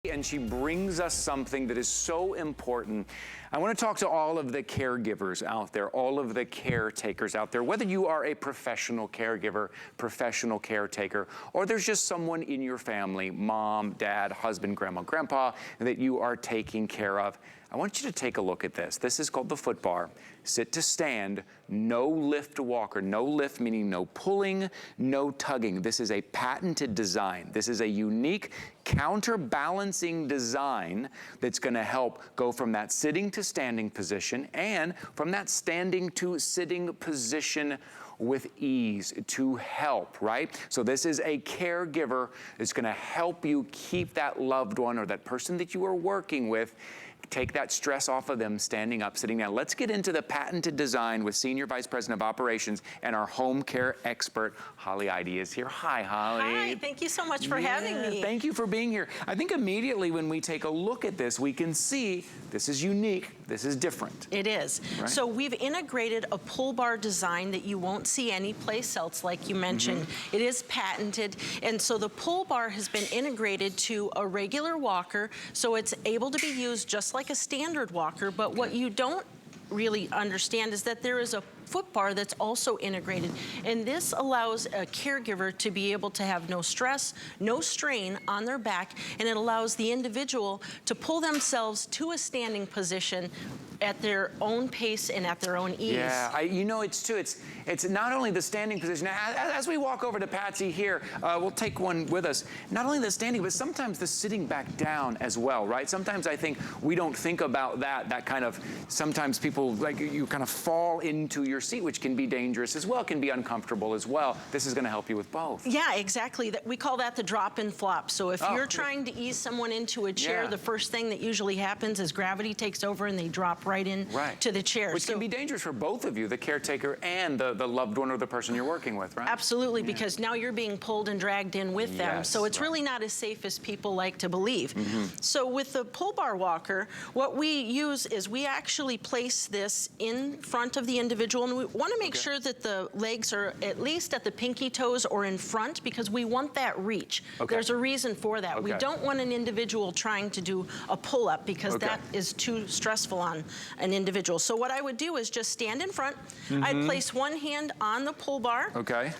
And she brings us something that is so important. I want to talk to all of the caregivers out there, all of the caretakers out there, whether you are a professional caregiver, professional caretaker, or there's just someone in your family, mom, dad, husband, grandma, grandpa, that you are taking care of. I want you to take a look at this. This is called the FOOTBAR SittoStand, no lift walker. No lift meaning no pulling, no tugging. This is a patented design. This is a unique counterbalancing design that's going to help go from that sitting to standing position and from that standing to sitting position with ease to help, right? So this is a caregiver that's going to help you keep that loved one or that person that you are working with, take that stress off of them standing up, sitting down. Let's get into the patented design with Senior Vice President of Operations and our home care expert, Holly Ide is here. Hi, Holly. Hi, thank you so much for having me. Thank you for being here. I think immediately when we take a look at this, we can see this is unique, this is different. It is. Right? So we've integrated a pull bar design that you won't see anyplace else, like you mentioned. It is patented, and so the pull bar has been integrated to a regular walker, so it's able to be used just like a standard walker, but what you don't really understand is that there is a foot bar that's also integrated, and this allows a caregiver to be able to have no stress, no strain on their back, and it allows the individual to pull themselves to a standing position at their own pace and at their own ease. Yeah, you know, it's not only the standing position. As we walk over to Patsy here, we'll take one with us. Not only the standing, but sometimes the sitting back down as well, right? Sometimes I think we don't think about that kind of, sometimes people, like, you kind of fall into your seat, which can be dangerous as well, can be uncomfortable as well. This is gonna help you with both. Yeah, exactly. We call that the drop and flop. So if you're trying to ease someone into a chair, the first thing that usually happens is gravity takes over and they drop right in to the chair. Which can be dangerous for both of you, the caretaker and the loved one or the person you're working with, right? Absolutely, because now you're being pulled and dragged in with them. So it's really not as safe as people like to believe. So with the pull bar walker, what we use is we actually place this in front of the individual, and we want to make sure that the legs are at least at the pinky toes or in front, because we want that reach. There's a reason for that. We don't want an individual trying to do a pull-up, because that is too stressful on an individual. So what I would do is just stand in front. I'd place one hand on the pull bar.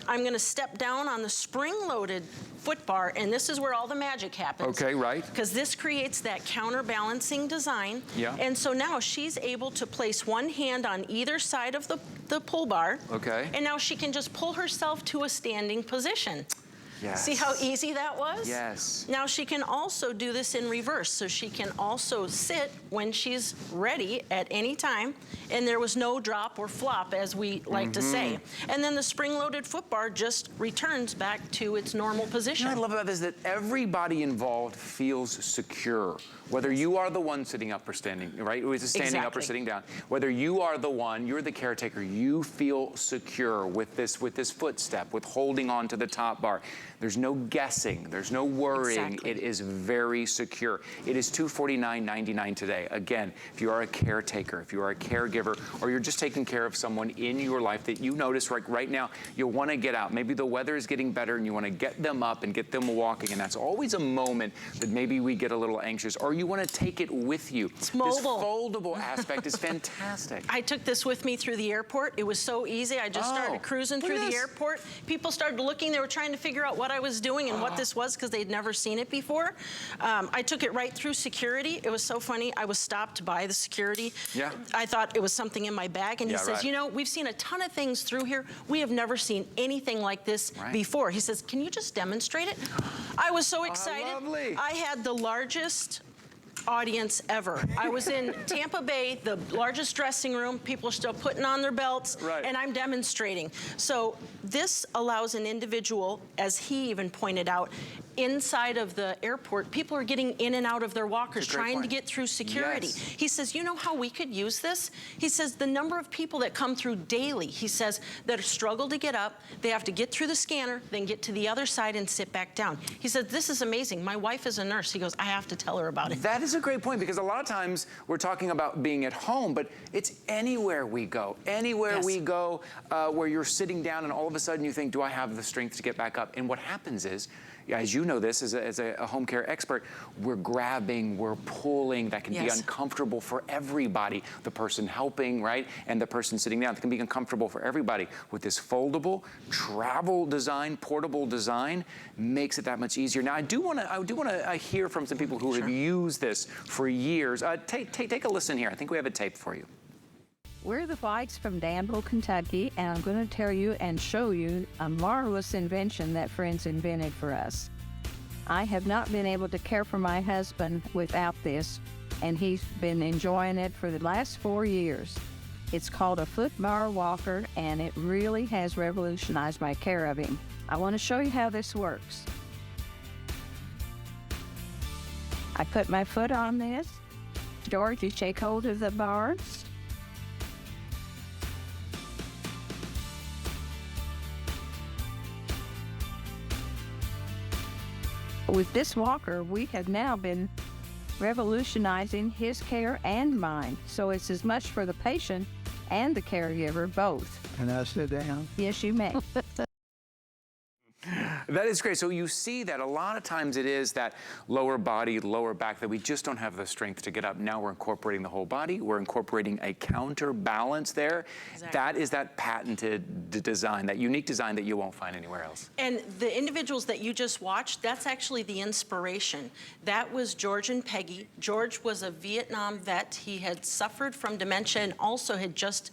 I'm going to step down on the spring-loaded foot bar, and this is where all the magic happens. Because this creates that counterbalancing design. And so now she's able to place one hand on either side of the pull bar. And now she can just pull herself to a standing position. See how easy that was? Now she can also do this in reverse, so she can also sit when she's ready at any time, and there was no drop or flop, as we like to say. And then the spring-loaded foot bar just returns back to its normal position. What I love about this is that everybody involved feels secure. Whether you are the one sitting up or standing, right? Is it standing up or sitting down? Whether you are the one, you're the caretaker, you feel secure with this footstep, with holding on to the top bar. There's no guessing, there's no worrying. It is very secure. It is $249.99 today. Again, if you are a caretaker, if you are a caregiver, or you're just taking care of someone in your life that you notice right now, you want to get out. Maybe the weather is getting better and you want to get them up and get them walking, and that's always a moment that maybe we get a little anxious, or you want to take it with you. It's mobile. This foldable aspect is fantastic. I took this with me through the airport. It was so easy. I just started cruising through the airport. People started looking. They were trying to figure out what I was doing and what this was, because they'd never seen it before. I took it right through security. It was so funny. I was stopped by the security. I thought it was something in my bag, and he says, you know, we've seen a ton of things through here. We have never seen anything like this before. He says, can you just demonstrate it? I was so excited. I had the largest audience ever. I was in Tampa Bay, the largest dressing room. People are still putting on their belts, and I'm demonstrating. So this allows an individual, as he even pointed out, inside of the airport, people are getting in and out of their walkers, trying to get through security. He says, you know how we could use this? He says, the number of people that come through daily, he says, that struggle to get up, they have to get through the scanner, then get to the other side and sit back down. He said, this is amazing. My wife is a nurse. He goes, I have to tell her about it. That is a great point, because a lot of times we're talking about being at home, but it's anywhere we go. Anywhere we go where you're sitting down and all of a sudden you think, do I have the strength to get back up? And what happens is, as you know this as a home care expert, we're grabbing, we're pulling. That can be uncomfortable for everybody. The person helping, right, and the person sitting down. It can be uncomfortable for everybody. With this foldable, travel design, portable design, makes it that much easier. Now, I do want to hear from some people who have used this for years. Take a listen here. I think we have a tape for you. We're the Whites from Danville, Kentucky, and I'm going to tell you and show you a marvelous invention that friends invented for us. I have not been able to care for my husband without this, and he's been enjoying it for the last 4 years. It's called a FOOTBAR Walker, and it really has revolutionized my care of him. I want to show you how this works. I put my foot on this. George, you take hold of the bars. With this walker, we have now been revolutionizing his care and mine. So it's as much for the patient and the caregiver, both. Can I sit down? Yes, you may. That is great. So you see that a lot of times it is that lower body, lower back that we just don't have the strength to get up. Now we're incorporating the whole body. We're incorporating a counterbalance there. Exactly. That is that patented design, that unique design that you won't find anywhere else. And the individuals that you just watched, that's actually the inspiration. That was George and Peggy. George was a Vietnam vet. He had suffered from dementia and also had just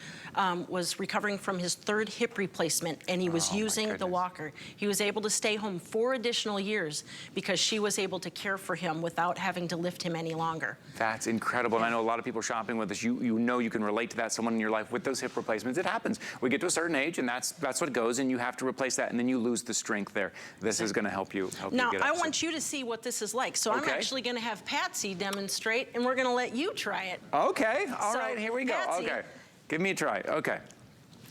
was recovering from his 3rd hip replacement, and he was using the walker. He was able to stay home 4 additional years because she was able to care for him without having to lift him any longer. That's incredible. And I know a lot of people shopping with us, you know you can relate to that, someone in your life with those hip replacements. It happens. We get to a certain age and that's what goes, and you have to replace that, and then you lose the strength there. This is going to help you now, get up. I want you to see what this is like. So I'm actually going to have Patsy demonstrate, and we're going to let you try it. Okay. All right. Here we go. Patsy, okay. Give me a try. Okay.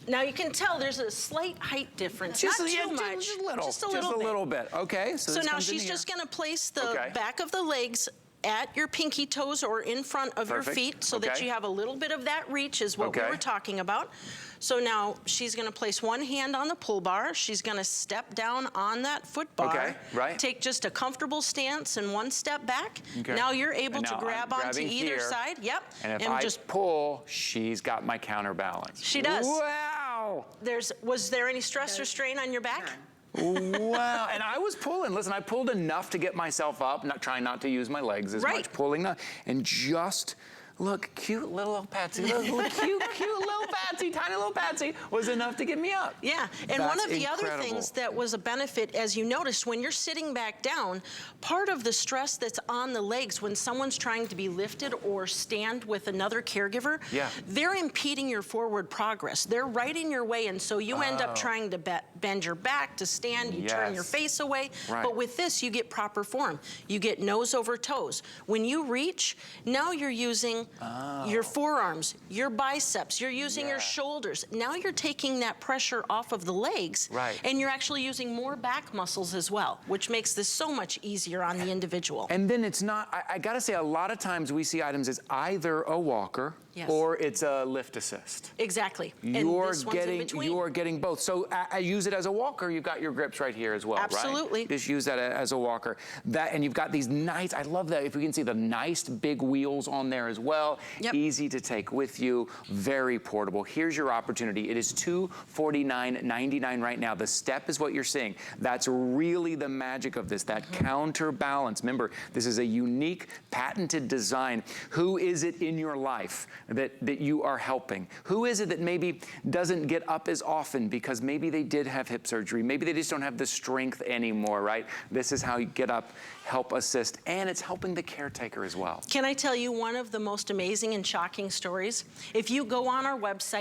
Now you can tell there's a slight height difference, Just not a, too much, just a little bit. Okay, so now she's just going to place the back of the legs at your pinky toes or in front of your feet so that you have a little bit of that reach is what we were talking about. So now she's going to place one hand on the pull bar. She's going to step down on that foot bar. Take just a comfortable stance and one step back. Now you're able to grab onto either side. Yep. And if I just pull, she's got my counterbalance. She does. Wow. Was there any stress or strain on your back? Wow, and I was pulling. Listen, I pulled enough to get myself up, trying not to use my legs as much, pulling and just, look, cute little Patsy, cute little Patsy, tiny little Patsy was enough to get me up. Yeah, and one of the other things that was a benefit, as you noticed, when you're sitting back down, part of the stress that's on the legs when someone's trying to be lifted or stand with another caregiver, they're impeding your forward progress. They're right in your way, and so you end up trying to bend your back to stand, you turn your face away, but with this, you get proper form. You get nose over toes. When you reach, now you're using your forearms, your biceps, you're using your shoulders. Now you're taking that pressure off of the legs, and you're actually using more back muscles as well, which makes this so much easier on the individual. And then it's not, I gotta say, a lot of times we see items as either a walker or it's a lift assist. Exactly. You're getting both. So I use it as a walker. You've got your grips right here as well, Absolutely. Right? Just use that as a walker. And you've got these nice, I love that, if you can see the nice big wheels on there as well. Easy to take with you, very portable. Here's your opportunity. It is $249.99 right now. The step is what you're seeing. That's really the magic of this, that counterbalance. Remember, this is a unique, patented design. Who is it in your life that you are helping? Who is it that maybe doesn't get up as often because maybe they did have hip surgery? Maybe they just don't have the strength anymore, right? This is how you get up, help assist, and it's helping the caretaker as well. Can I tell you one of the most amazing and shocking stories? If you go on our website,